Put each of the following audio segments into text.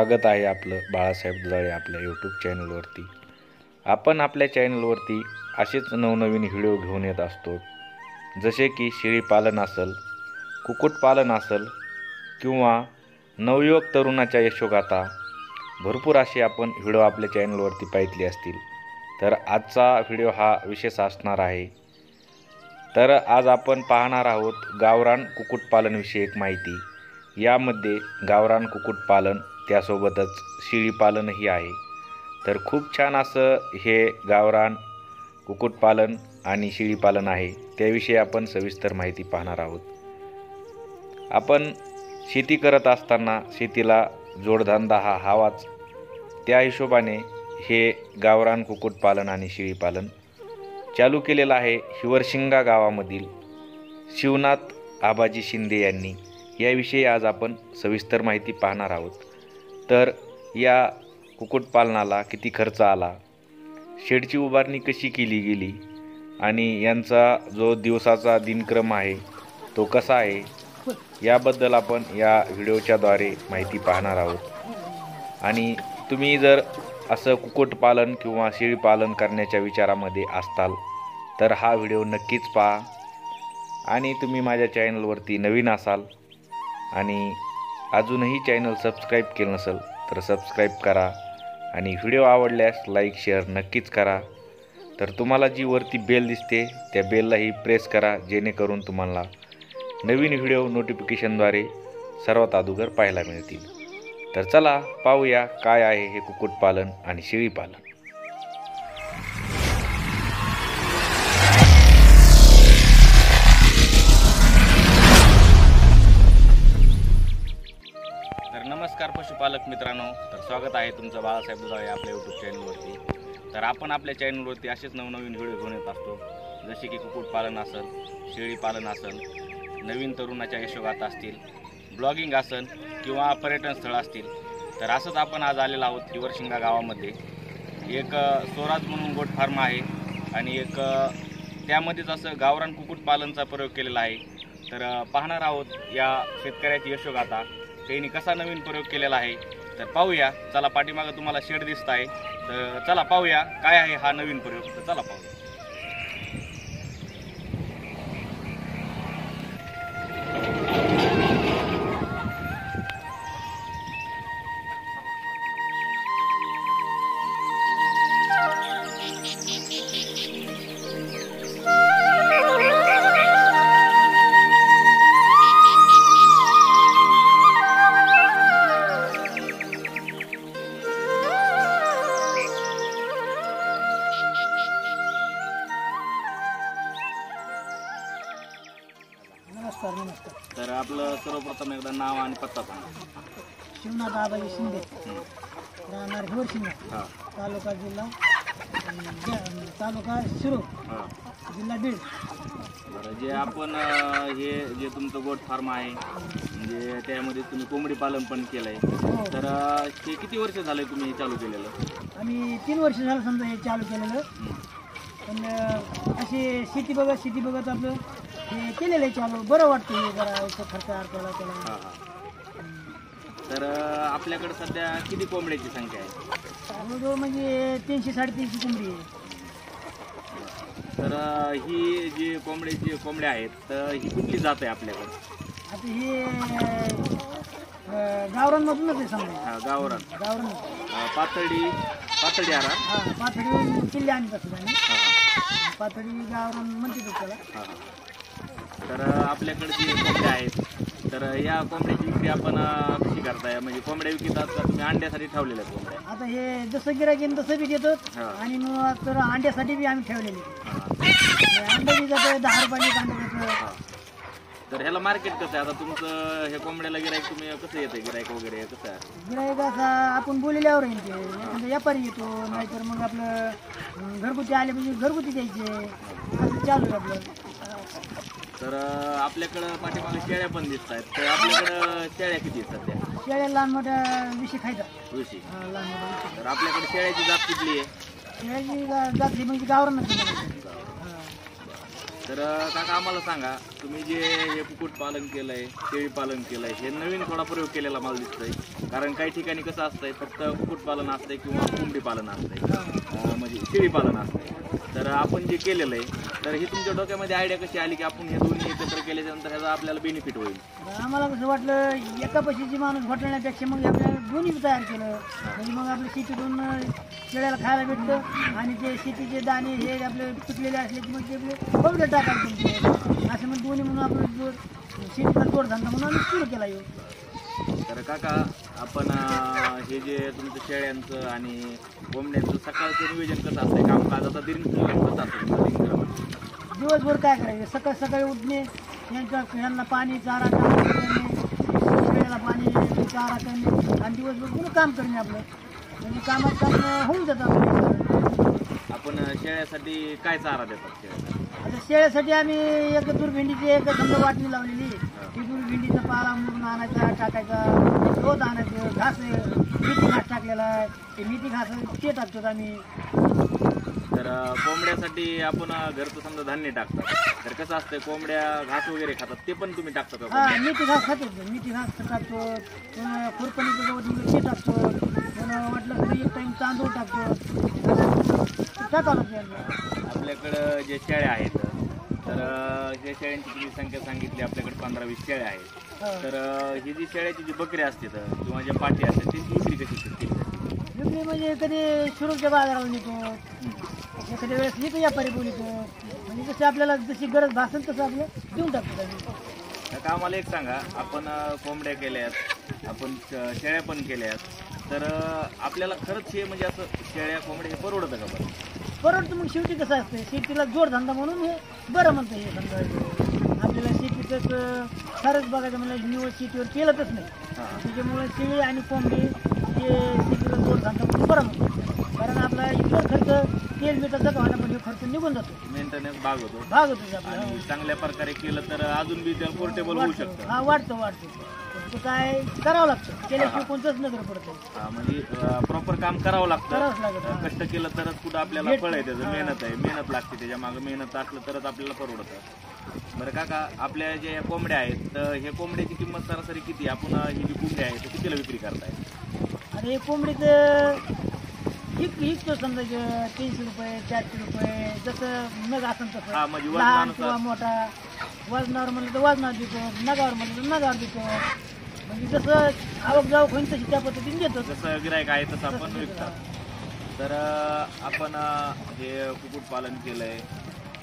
स्वागत आहे आपलं बाळासाहेब दुधाळे आपल्या यूट्यूब चॅनलवरती। आपण आपल्या चॅनलवरती असेच नवनवीन व्हिडिओ घेऊन येत असतो, जसे की शेळी पालन असेल, कुक्कुटपालन असेल किंवा नवयुवक तरुणाच्या यशोगाथा, भरपूर असे आपण व्हिडिओ आपल्या चॅनलवरती पाहितले असतील। तर आजचा व्हिडिओ हा विशेष असणार आहे। तर आज आपण पाहणार आहोत गावरान कुक्कुटपालनविषयी एक माहिती। यामध्ये गावरान कुक्कुटपालन त्यासोबतच शेळी पालनही आहे। तर खूप छान असं हे गावरान कुक्कुटपालन आणि शेळी पालन आहे, त्याविषयी आपण सविस्तर माहिती पाहणार आहोत। आपण शेती करत असताना शेतीला जोडधंदा हा हवाच, त्या हिशोबाने हे गावरान कुक्कुटपालन आणि शेळी पालन चालू केलेलं आहे हिवरशिंगा गावामधील शिवनाथ आबाजी शिंदे यांनी। याविषयी आज आपण सविस्तर माहिती पाहणार आहोत। तर या कुक्कुटपालनाला किती खर्च आला, शेडची उभारणी कशी केली गेली आणि यांचा जो दिवसाचा दिनक्रम आहे तो कसा आहे, याबद्दल आपण या व्हिडिओच्याद्वारे माहिती पाहणार आहोत। आणि तुम्ही जर असं कुक्कुटपालन किंवा शेळी पालन करण्याच्या विचारामध्ये असताल तर हा व्हिडिओ नक्कीच पहा। आणि तुम्ही माझ्या चॅनलवरती नवीन असाल आणि अजूनही चॅनल सबस्क्राईब केलं नसेल तर सबस्क्राईब करा आणि व्हिडिओ आवडल्यास लाईक शेअर नक्कीच करा। तर तुम्हाला जी वरती बेल दिसते त्या बेललाही प्रेस करा, जेणेकरून तुम्हाला नवीन व्हिडिओ नोटिफिकेशनद्वारे सर्वात अगोदर पाहायला मिळतील। तर चला पाहूया काय आहे हे कुक्कुटपालन आणि शेळी पालन। तर नमस्कार पशुपालक मित्रांनो, तर स्वागत आहे तुमचं बाळासाहेब दुधाळे आपल्या यूट्यूब चॅनलवरती। तर आपण आपल्या चॅनलवरती असेच नवनवीन व्हिडिओ घेऊन येत असतो, जसे की कुक्कुटपालन असेल, शेळी पालन असेल, नवीन तरुणाच्या यशोगाथा असतील, ब्लॉगिंग असेल किंवा पर्यटन स्थळ असतील। तर असंच आपण आज आलेलो आहोत हिवरशिंगा गावामध्ये। एक स्वराज म्हणून गोट फार्म आहे आणि एक त्यामध्येच असं गावरान कुक्कुटपालनचा प्रयोग केलेला आहे। तर पाहणार आहोत या शेतकऱ्याची यशोगाथा, त्यांनी कसा नवीन प्रयोग केलेला आहे। तर पाहूया, चला पाठीमागं तुम्हाला शेड दिसत आहे, तर चला पाहूया काय आहे हा नवीन प्रयोग। तर चला पाहूया। नमस्कार। तर आपलं सर्वप्रथम एकदा नाव आणि पत्ता सांगा। शिवनाथ आबाजी शिंदे, राहणार हिवरशिंगा, तालुका जिल्हा तालुका शिरूर, जिल्हा बीड। बरं, जे आपण हे जे तुमचं गोट फार्म आहे, म्हणजे त्यामध्ये तुम्ही कोंबडी पालन पण केलं आहे, तर ते किती वर्ष झाले तुम्ही चालू केलेलं? आम्ही 3 वर्ष झालं समजा हे चालू केलेलं। पण असे शेती बघत आपलं हे केलेलं आहे चालू, बरं वाटतं हे जरा याचा खर्च अडकवला त्याला। तर आपल्याकडे सध्या किती कोंबड्याची संख्या आहे? जवळजवळ म्हणजे 300-350 कोंबडी आहे। तर ही जी कोंबड्या आहेत, तर ही कुठली जात आहे आपल्याकडे? आता हे गावरानमधूनच आहे समजा। गावरान पातळी आरा, पाथडी किल्ले आणतात सुद्धा, पाथडी गावरान म्हणते त्याला। तर आपल्याकडे जे कोंबड्या आहेत, तर या कोंबड्याची विक्री आपण कशी करताय? म्हणजे कोंबड्या विकतात का तुम्ही अंड्यासाठी ठेवलेल्या कोंबड्या? आता हे जसं गिरायक येईल तसं बी देतात आणि मग तर अंड्यासाठी बी आम्ही ठेवलेले अंडे बी जातं, 10 रुपयाने अंडे देतो। तर ह्याला मार्केट कसं आहे आता तुमचं? हे कोंबड्याला गिरायक तुम्ही कसं येतं, गिरायक वगैरे कसं आहे? गिरायक असा आपण बोललेल्यावर येईल, ते एखादा व्यापारी येतो, नाहीतर मग आपलं घरगुती आले म्हणजे घरगुती द्यायचे, असं चालू आहे आपलं। तर आपल्याकडं पाठीमागे शेळ्या पण दिसत आहेत, तर आपल्याकडं शेळ्या किती आहेत सध्या? शेळ्या लहान मोठ्या 20 खायचा, 20। लहान मोठ्या। तर आपल्याकडे शेळ्याची जात कुठली आहे? शेळ्याची जातली म्हणजे गावरान। तर काका आम्हाला सांगा, तुम्ही जे हे कुक्कुटपालन केलंय, शेळीपालन केलंय, हे नवीन थोडा प्रयोग केलेला मला दिसतोय. कारण काही ठिकाणी कसं असतंय, फक्त कुक्कुटपालन असतंय किंवा कोंबडी पालन असतंय, म्हणजे शेळीपालन असतंय. तर आपण जे केलेलं आहे, तर ही तुमच्या डोक्यामध्ये आयडिया कशी आली की आपण हे दोन्ही एकत्र केल्याच्यानंतर ह्याचा आपल्याला बेनिफिट होईल? आम्हाला कसं वाटलं, एका पशीची माणूस घोटण्यापेक्षा मग आपल्याला दोन्ही तयार केलं. म्हणजे मग आपल्या शेतीतून शेळ्याला खायला भेटतं आणि ते शेतीचे दाणे हे आपले पिकलेले असले की मग ते आपले बघलं टाकायचे. असं मग दोन्ही म्हणून आपलं शेतीचा जोडधंदा म्हणून आम्ही सुरू केला येऊ. तर काका आपण हे जे तुमचं शेळ्यांचं आणि कोंबड्यांचं सकाळचं नियोजन कसं असतंय, कामकाज आता दिनक्रम कसं असतं दिनक्रम? दिवसभर काय करायचं, सकाळी उठणे, यांना पाणी चारा करणे, शेळ्याला पाणी चारा करणे आणि दिवसभर पुन्हा काम करणे आपलं. म्हणजे कामात काम होऊन जातं आपलं. आपण शेळ्यासाठी काय चारा देतात शेळ्याला? आता शेळ्यासाठी आम्ही एक दुर्भिंडीची एक समजा वाटणी लावलेली. ती दुर्भिंडीचा पाला मुरून आणायचा, टाकायचा, रोज आणायचं. घास मेथी घास टाकलेला आहे, ते मेथी घास ते टाकतो आम्ही. तर कोंबड्यासाठी आपण घरचं समजा धान्य टाकतात, तर कसं असतं, कोंबड्या घास वगैरे खातात, ते पण तुम्ही टाकता का? हा, मेथी घास खातो, मेथी घास टाकतो, खुरपणीचं गवत ते टाकतो, वाटलं तर एक टाइम तांदूळ टाकतो, टाकावं लागतं. आपल्याकडं जे शेळ्या आहेत, तर या शेळ्यांची तुम्ही संख्या सांगितली, आपल्याकडे 15-20 शेळ्या आहेत. तर ही जी शेळ्याची जी बकरी असते किंवा ज्या पाठी असतात त्यांची विक्री कशी असते? विक्री म्हणजे कधी शिरूरच्या बाजारावर नेतो, एखाद्या वेळेस नेतो व्यापारी बोलतो. म्हणजे जसं आपल्याला जशी गरज भासेल तसं आपलं देऊन टाकतो आम्ही. आता आम्हाला एक सांगा, आपण कोंबड्या केल्यात, आपण शेळ्या पण केल्यात, तर आपल्याला खरंच हे म्हणजे असं शेळ्या कोंबड्या हे परवडतं का? बरं परवडतं. मग शेवटी कसं असतं, शेतीला जोडधंदा म्हणून हे बरं म्हणतं. हे समजा आपल्याला शेतीतच खरंच बघायचं म्हणलं, निवड शेतीवर केलंच नाही. त्याच्यामुळे शेळी आणि कोंबडी हे शेतीला जोडधंदा म्हणून बरं म्हणतो. कारण आपला इतर खर्च तेल मिठाचा गव्हाणा पण हे खर्च निघून जातो, मेंटेनन्स भाग होतो आपला. आणि चांगल्या प्रकारे केलं तर अजून बी त्याला पोर्टेबल होऊ शकतं. हा, वाटतं. तो काय करावं लागतं, केल्याशिवाय कोणतंच नजर पडतं. म्हणजे प्रॉपर काम करावं लागतं. करावंच लागतं. कष्ट केलं तरच कुठं आपल्याला फळ आहे, त्याचं मेहनत लागते, त्याच्या मागे मेहनत असलं तरच आपल्याला परवडतं. बरं काका, आपल्या जे कोंबड्या आहेत, तर हे कोंबड्याची किंमत सरासरी किती? आपण ही जी कोंबडी आहे तर कितीला विक्री करताय? अरे कोंबडीचं विकतो समजा 300 रुपये, 400 रुपये, जसं नग असेल तसं. म्हणजे लहान किंवा मोठा, वजनावर म्हणलं तर वजनावर देतो, नगावर म्हणलं तर नगावर देतो. म्हणजे जसं आवक जावक होईल तशी त्या पद्धतीने देतो. जसं गिरायक आहे तसं आपण विकतात. तर आपण हे कुक्कुटपालन केलंय,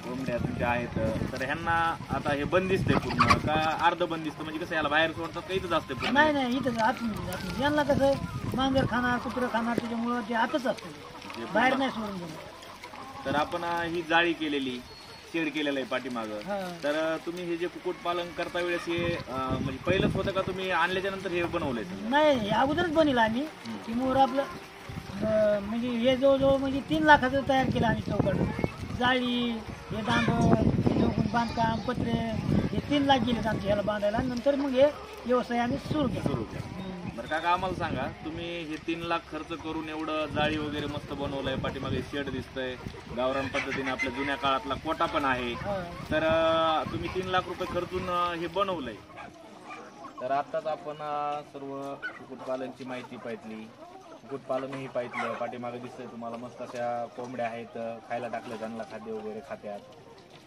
कोंबड्या तुमच्या आहेत, तर ह्यांना आता हे बंदिस्त आहे पूर्ण का अर्ध बंदिस्त? म्हणजे कसं याला बाहेर सोडतात का इथंच असते पूर्ण? नाही, इथंच आतमध्ये. यांना कसं मांजर खाणार, कुत्रं खाणार, त्याच्यामुळं ते आतच असतं, बाहेर नाही सोडून देणार. तर आपण ही जाळी केलेली, शेड केलेलं आहे पाठीमागं, तर तुम्ही हे जे कुक्कुटपालन करता वेळेस हे म्हणजे पहिलंच होतं का तुम्ही आणल्याच्या नंतर हे बनवलंय? नाही, अगोदरच बनवलं आम्ही. की मोर आपलं म्हणजे हे जवळजवळ म्हणजे 3 लाखाचं तयार केलं आम्ही चौकट. जाळी, हे दांडं, हे चौकट बांधकाम, पत्रे, हे 3 लाख गेलेत आमच्या ह्याला बांधायला. नंतर मग हे व्यवसाय आम्ही सुरू केला. बरं काका, आम्हाला सांगा, तुम्ही हे 3 लाख खर्च करून एवढं जाळी वगैरे मस्त बनवलंय, पाठीमागे शेड दिसतंय, गावरान पद्धतीने आपल्या जुन्या काळातला कोटा पण आहे, तर तुम्ही 3 लाख रुपये खर्चून हे बनवलंय. तर आत्ताच आपण सर्व कुक्कुटपालनची माहिती पाहिली, कुक्कुटपालनही पाहिलं, पाठीमागे दिसतंय तुम्हाला मस्त अशा कोंबड्या आहेत, खायला टाकलं त्यांना खाद्य वगैरे खात्यात.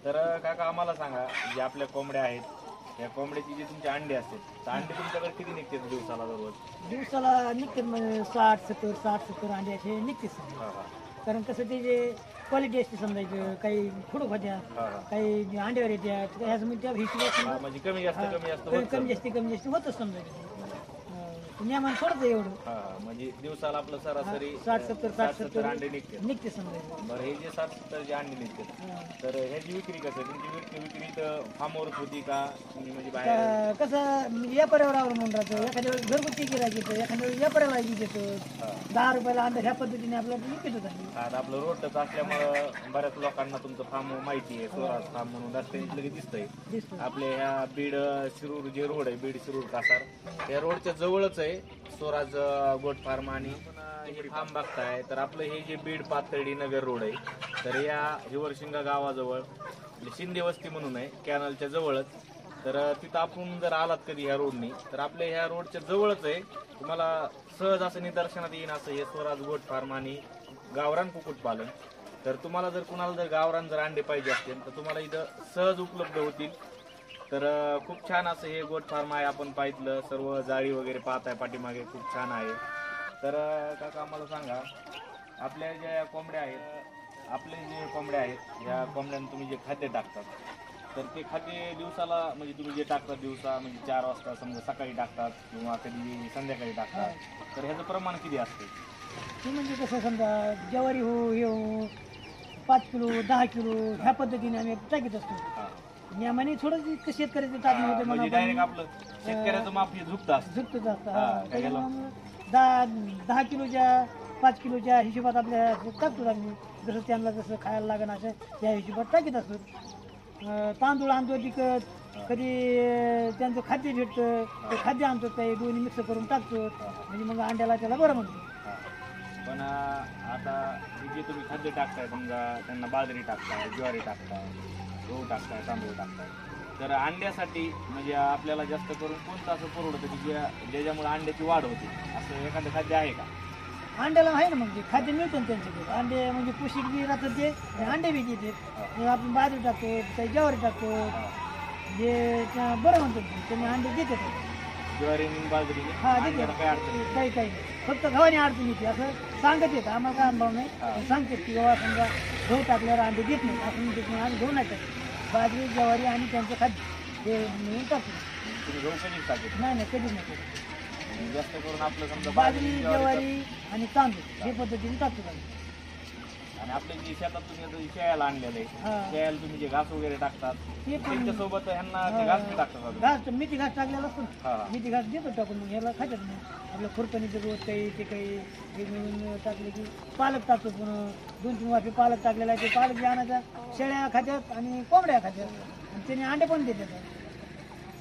तर काका आम्हाला सांगा, जे आपल्या कोंबड्या आहेत, या कोंबड्याची जी तुमची अंडी असते, तर अंडी तुमच्याकडे किती निघते दिवसाला? दिवसाला निघते 60-70 अंडे असे निघते. कारण कसं ते जे क्वालिटी असते समजायचं, काही खुडूक होत्या, काही अंड्यावर येतात, त्या हिशोबात म्हणजे कमी जास्त होतच समजायचं. नियमान सोडतं एवढं. म्हणजे दिवसाला आपलं सरासरी 60-70 अंडे निघते समजायचं. बरं, हे जे 60-70 जे अंडे निघते, तर ह्याची विक्री कसं? तुमची विक्री तर फार्मवरच होती का म्हणजे बाहेर? कसं म्हणजे व्यापाऱ्यावर अवलंबून राहतं. एखाद्या वेळेस घरगुती गिरायक येतं, एखाद्या वेळेस व्यापाऱ्याला देतो. 10 रुपयाला अंडा ह्या पद्धतीने आपल्याला विकत होता. आता आपलं रोडच असल्यामुळं बऱ्याच लोकांना तुमचं फार्म माहिती आहे, स्वराज फार्म म्हणून रस्त्याने लगेच दिसतंय. आपल्या ह्या बीड शिरूर जे रोड आहे, बीड शिरूर कासार, त्या रोडच्या जवळच आहे आहे स्वराज गोट फार्म आणि हे फार्म बघताय तर आपलं हे जे बीड पाथर्डी नगर रोड आहे तर या हिवरशिंगा गावाजवळ शिंदे वस्ती म्हणून आहे कॅनलच्या जवळच. तर तिथं आपण जर आलात कधी ह्या रोडनी तर आपल्या ह्या रोडच्या जवळच आहे, तुम्हाला सहज असं निदर्शनात येईन असं हे स्वराज गोट फार्म आणि गावरान कुक्कुटपालन. तर तुम्हाला जर कुणाला जर गावरान जर अंडे पाहिजे असतील तर तुम्हाला इथं सहज उपलब्ध होतील. तर खूप छान असं हे गोट फार्म आहे. आपण पाहितलं सर्व जाळी वगैरे पाहताय पाठीमागे खूप छान आहे. तर काका आम्हाला सांगा, आपल्या ज्या कोंबड्या आहेत, आपले जे कोंबड्या आहेत या कोंबड्यांना तुम्ही जे खाद्य टाकतात तर ते खाद्य दिवसाला म्हणजे तुम्ही जे टाकतात दिवसा म्हणजे 4 वाजता समजा सकाळी टाकतात किंवा कधी संध्याकाळी टाकतात तर ह्याचं प्रमाण किती असते? ते म्हणजे कसं समजा ज्वारी हो हे हो 5 किलो 10 किलो ह्या पद्धतीने आम्ही टाकीत असतो. नियमाने थोडं शेतकऱ्याचं टाकणं होते म्हणजे डायरेक्ट आपलं शेतकऱ्याचं माप हे झुकतं असतं. झुकतच असतं. त्याच्यामुळे 10 किलोच्या 5 किलोच्या हिशोबात आपल्या टाकतो आम्ही, जसं त्यांना जसं खायला लागण असं त्या हिशोबात टाकीत असतो. तांदूळ आणतो विकत, कधी त्यांचं खाद्य भेटतं ते खाद्य आणतो, काही दोन्ही मिक्स करून टाकतो म्हणजे मग अंड्याला त्याला बरं म्हणतो. पण आता जे तुम्ही खाद्य टाकताय समजा त्यांना बाजरी टाकताय, ज्वारी टाकताय, गहू टाकताय, तांदूळ टाकताय तर अंड्यासाठी म्हणजे आपल्याला जास्त करून कोणतं असं परवडतं की ज्याच्यामुळे अंड्याची वाढ होते असं एखादं खाद्य आहे का? अंड्याला आहे ना, मग खाद्य मिळतं ना त्यांच्याकडे. अंडे म्हणजे पोषक बी राहतात ते आणि अंडे बी देते. आपण बाजरी टाकतो, काही ज्वारी टाकतो, जे बरं म्हणतो त्यांनी अंडे देतात. ज्वारी बाजरी हा देते, काही काही फक्त गव्हाने अडचण येते असं सांगत येतं. आम्हाला काय अनुभव नाही, पण सांगतात की बाबा समजा गहू टाकल्यावर अंडे देत नाही असं म्हणते. आम्ही गहू नाही टाकतो, बाजरी ज्वारी आणि त्यांचं खाद्य हे मिळून टाकतो. तुम्ही गहू कधीच टाकत नाही कधीच नाही. जास्त करून आपलं समजा बाजरी ज्वारी आणि तांदूळ हे पद्धतीने टाकतो आम्ही. आणि आपल्या जे शेतात तुम्ही शेळ्याला आणलेलं आहे शेळ्याला तुम्ही जे घास वगैरे टाकतात ते पण त्याच्यासोबत ह्यांना ते घास बी टाकतात. घास मेथी घास टाकलेला असतो हा. ना, मेथी घास देतो टाकून मग ह्याला खातात. मग आपलं खुरपणीचं गवत काही ते काही हे मिळून टाकलं की पालक टाकतो. पुन्हा 2-3 वाफे पालक टाकलेला आहे, ते पालक बी आणायचा, शेळ्या खात्यात आणि कोंबड्या खात्यात आणि त्याने अंडे पण देतात.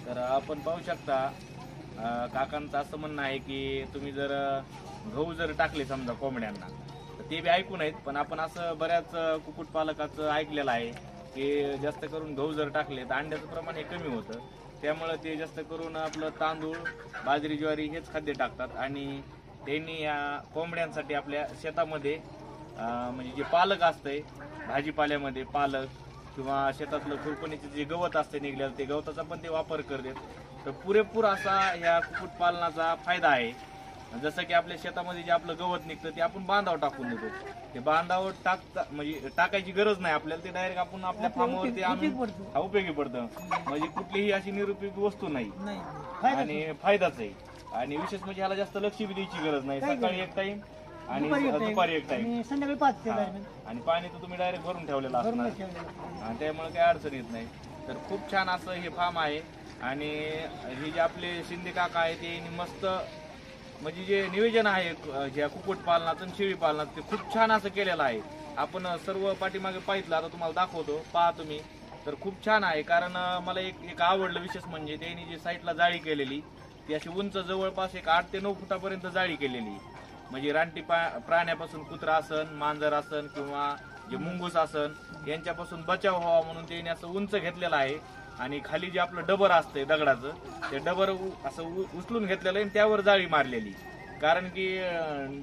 तर आपण पाहू शकता काकांचं असं म्हणणं आहे की तुम्ही जर गहू जर टाकले समजा कोंबड्यांना तर ते बी ऐकून आहेत, पण आपण असं बऱ्याच कुक्कुटपालकाचं ऐकलेलं आहे की जास्त करून गहू जर टाकले तर अंड्याचं प्रमाण हे कमी होतं. त्यामुळे ते जास्त करून आपलं तांदूळ, बाजरी, ज्वारी हेच खाद्य टाकतात. आणि त्यांनी या कोंबड्यांसाठी आपल्या शेतामध्ये म्हणजे जे पालक असतंय भाजीपाल्यामध्ये पालक किंवा शेतातलं खुरपणीचे जे गवत असते निघलेलं ते गवताचा पण ते वापर करतात. तर पुरेपूर असा ह्या कुक्कुटपालनाचा फायदा आहे. जसं की आपल्या शेतामध्ये जे आपलं गवत निघतं ते आपण बांधावर टाकून देतो. ते बांधावर म्हणजे टाकायची गरज नाही आपल्याला, ते डायरेक्ट आपण आपल्या फार्मवरती आणून उपयोगी पडतं. म्हणजे कुठलीही अशी निरुपयोगी वस्तू नाही आणि फायदाच आहे. आणि विशेष म्हणजे ह्याला जास्त लक्ष बी द्यायची गरज नाही. सकाळी एक टाइम आणि दुपारी एक टाइम संध्याकाळी 5 आणि पाणी तर तुम्ही डायरेक्ट भरून ठेवलेलं असणार, त्यामुळे काही अडचण येत नाही. तर खूप छान असं हे फार्म आहे. आणि हे जे आपले शिंदे काका आहे ते मस्त म्हणजे जे नियोजन आहे ज्या कुक्कुटपालनाचं आणि शेळी पालनाचं ते खूप छान असं केलेलं आहे. आपण सर्व पाठीमागे पाहितलं, आता तुम्हाला दाखवतो पहा तुम्ही. तर खूप छान आहे. कारण मला एक आवडलं विशेष म्हणजे त्यांनी जी साईडला जाळी केलेली ती अशी उंच जवळपास एक 8 ते 9 फुटापर्यंत जाळी केलेली. म्हणजे रानटी प्राण्यापासून कुत्रा असन, मांजर असन किंवा जे मुंगूस असन यांच्यापासून बचाव व्हावा म्हणून त्यांनी असं उंच घेतलेलं आहे. आणि खाली जे आपलं डबर असतंय दगडाचं ते डबर असं उचलून घेतलेलं आहे आणि त्यावर जाळी मारलेली. कारण की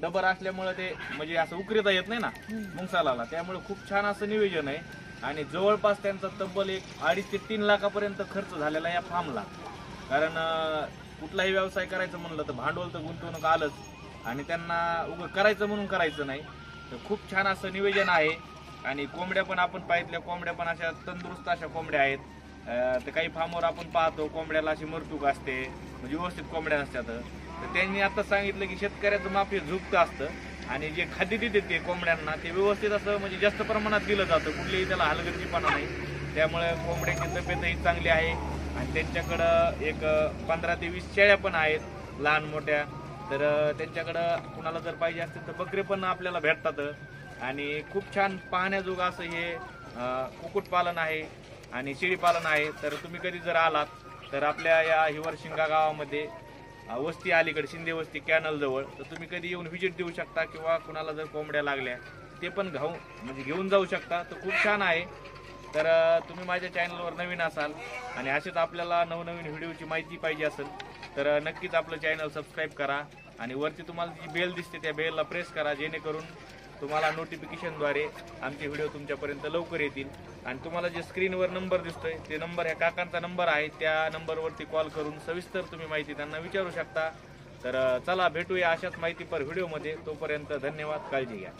डबर असल्यामुळे ते म्हणजे असं उकरीता येत नाही ना मुंगसाला, त्यामुळे खूप छान असं नियोजन आहे. आणि जवळपास त्यांचा तब्बल 2.5 ते 3 लाखापर्यंत खर्च झालेला या फार्मला. कारण कुठलाही व्यवसाय करायचं म्हणलं तर भांडवल तर गुंतवणूक आलंच आणि त्यांना उगं करायचं म्हणून करायचं नाही. तर खूप छान असं नियोजन आहे. आणि कोंबड्या पण आपण पाहितल्या, कोंबड्या पण अशा तंदुरुस्त अशा कोंबड्या आहेत. तर काही फार्मवर आपण पाहतो कोंबड्याला अशी मरतूक असते म्हणजे व्यवस्थित कोंबड्या नसतात. तर त्यांनी आता सांगितलं की शेतकऱ्याचं माप हे झुकतं असतं आणि जे खाद्य देते ते कोंबड्यांना ते व्यवस्थित असं म्हणजे जास्त प्रमाणात दिलं जातं, कुठलीही त्याला हलगर्जीपणा नाही. त्यामुळे कोंबड्यांची तब्येतही चांगली आहे. आणि त्यांच्याकडं एक 15 ते 20 शेळ्या पण आहेत लहान मोठ्या. तर त्यांच्याकडं कुणाला जर पाहिजे असतील तर बकरे पण आपल्याला भेटतात. आणि खूप छान पाहण्याजोगं असं हे कुक्कुटपालन आहे आणि शेळीपालन आहे. तर तुम्ही कधी जर आलात तर आपल्या या हिवरशिंगा गावामध्ये वस्ती अलीकडे शिंदे वस्ती कॅनल जवळ. तर तुम्ही कधी येऊन व्हिजिट देऊ शकता किंवा कुणाला जर कोंबड्या लागल्या ते पण घेऊन जाऊ शकता. तर खूप छान आहे. तर तुम्ही माझ्या चॅनलवर नवीन असाल आणि असेच आपल्याला नवनवीन व्हिडिओची माहिती पाहिजे असेल तर नक्कीच आपलं चॅनल सबस्क्राईब करा आणि वरती तुम्हाला जी बेल दिसते त्या बेलला प्रेस करा, जेणेकरून तुम्हाला नोटिफिकेशनद्वारे आमचे व्हिडिओ तुमच्यापर्यंत लवकर येतील. आणि तुम्हाला जे स्क्रीनवर नंबर दिसतोय ते नंबर ह्या काकांचा नंबर आहे, त्या नंबरवरती कॉल करून सविस्तर तुम्ही माहिती त्यांना विचारू शकता. तर चला भेटूया अशाच माहितीपर व्हिडिओमध्ये. तोपर्यंत धन्यवाद, काळजी घ्या.